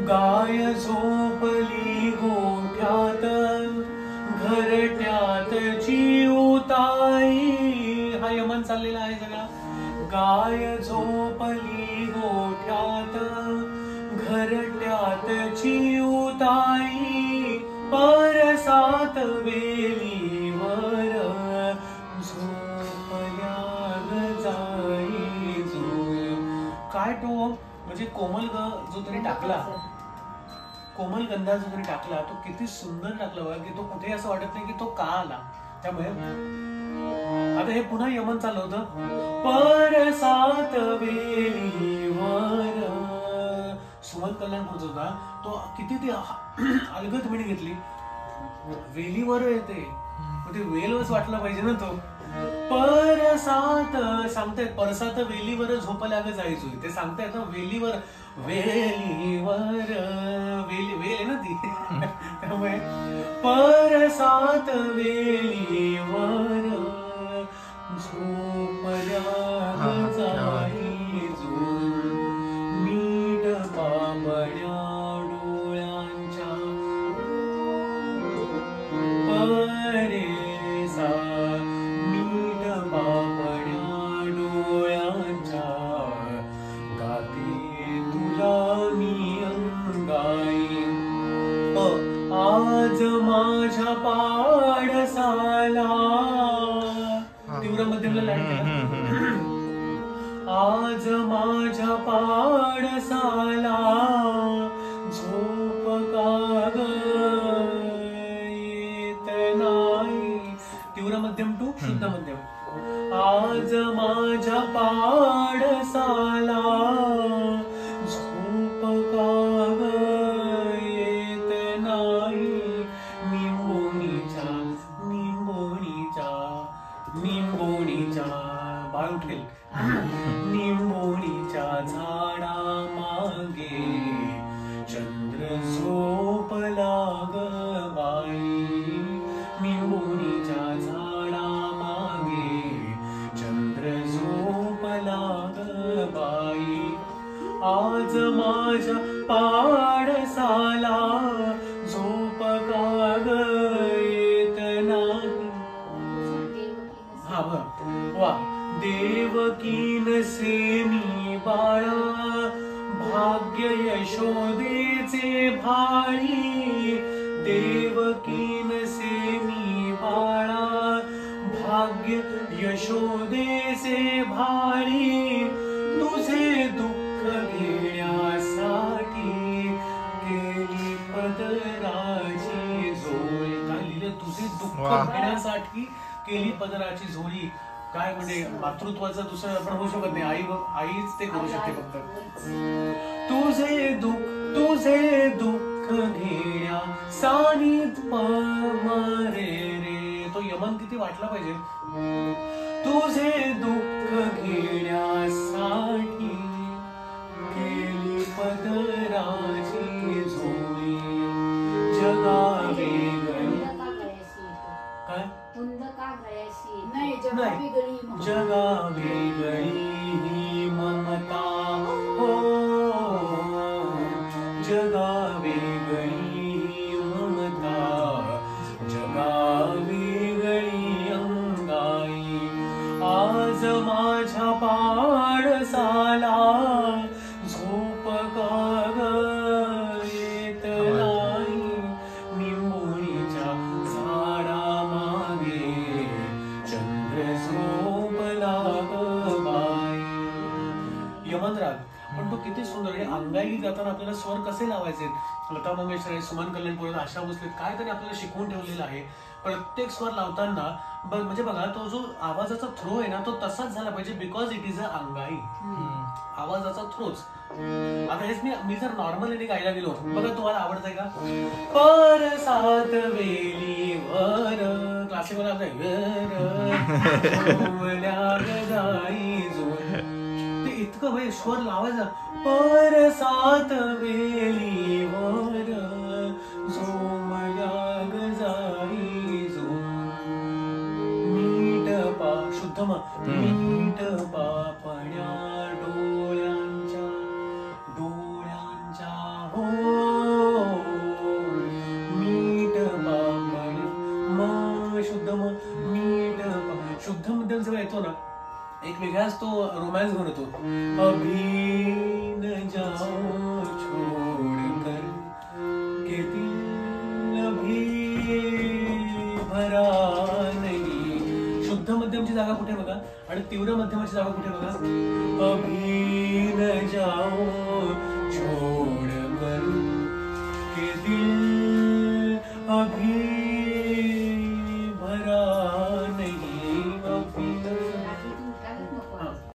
गाय झोपली गोठ्यात घरट्यात चिऊताई. हा यमन चाललेला आहे सगळा. गाय झोपली गोठ्यात घरट्यात चिऊताई परसात वेलीवर झोपल्या जाई जोय. काय तो म्हणजे कोमल जो तरी टाकला, कोमल गंधा जो तरी टाकला तो किती सुंदर टाकला बघा की तो कुठे असं वाटत नाही की तो का आला. त्यामुळे आता हे पुन्हा यमन चाललं होतं. परसात वेलीवर सुमन कल्याणपूरचा होता तो. किती ती अलगद म्हणी घेतली. वेलीवर येते ते वेलच वाटलं पाहिजे ना तो. परसात सांगतायत परसात वेलीवर झोपल्या ग जायचो ते सांगतायत ना. वेलीवर वेलीवर वेल आहे ना ती. त्यामुळे परसात वेलीवर झोपल्या जायचो मीठ पापड्या डोळ्यांच्या परेसा. मीठ पापड्या डोळ्यांच्या गाते तुला मी अंगाई. आज माझ्या पाडसाला तीव्र मध्यमला लाईन केला. आज माझ्या पाडसाला झोप का ग येत नाही. तीव्र मध्यम टू शुद्ध मध्यम. आज माझ्या पाडसाला झोप का ग येत नाही. निंबोणीच्या निंबोणीच्या निंबोणीच्या बाळ उठेल. निंबोणीच्या झाडा मागे चंद्र झोपला ग बाई. निंबोणीच्या झाडा मागे चंद्र झोपला ग बाई. आज माझ्या पाडसाला झोप का ग येत नाही. हा वा. देवकीन सेमी बाळा भाग्य यशोदेचे भाळी. देवकीन सेमी बाळा भाग्य यशोदेचे भाळी. तुझे दुःख घेण्यासाठी केली पदराची झोळी. काय लिहिलं? तुझे दुःख घेण्यासाठी केली पदराची झोळी. काय म्हणजे मातृत्वाचं दुसरं आपण होऊ शकत नाही. आईच ते करू शकते फक्त. तुझे दुःख घेण्या सानित मारे रे. तो यमन किती वाटला पाहिजे. तुझे दुःख घेण्यासाठी केली पदराची झोळी. जगावे काय जगा वेगळी ही ममता हो. जगा वेगळी ही ममता जगा वेगळी अंगाई. आज माझ्या पाडसाला झोप का ग येत नाही. निंबोणीच्या झाडा मागे चंद्र झोपला ग बाई. यमन राग पण तो किती सुंदर आहे. अंगाई गाताना आपल्याला स्वर कसे लावायचे. लता मंगेशकर, सुमन कल्याणपूर, आशा भोसले काय तरी आपल्याला शिकवून ठेवलेलं आहे. प्रत्येक स्वर लावताना म्हणजे बघा तो जो आवाजाचा थ्रो आहे ना तो तसाच झाला पाहिजे. बिकॉज इट इज अ अंगाई. आवाजाचा थ्रोच. आता हेच मी जर नॉर्मल गायला गेलो बघा तुम्हाला आवडतंय का. परसात वेलीवर क्लासिकल ते इतकं भाई स्वर लावायचं. परसात वेलीवर झोमल्या ग जाई जो मीठ पा शुद्ध मीठ पापण्या डोळ्यांच्या हो एक वेगळाच तो रोमॅन्स घेऊन येतो. अभी न जाओ छोड़ कर के दिल भी भरा नहीं. शुद्ध मध्यमची जागा कुठे बघा आणि तीव्र मध्यमाची जागा कुठे बघा. अभी न जाओ छोड़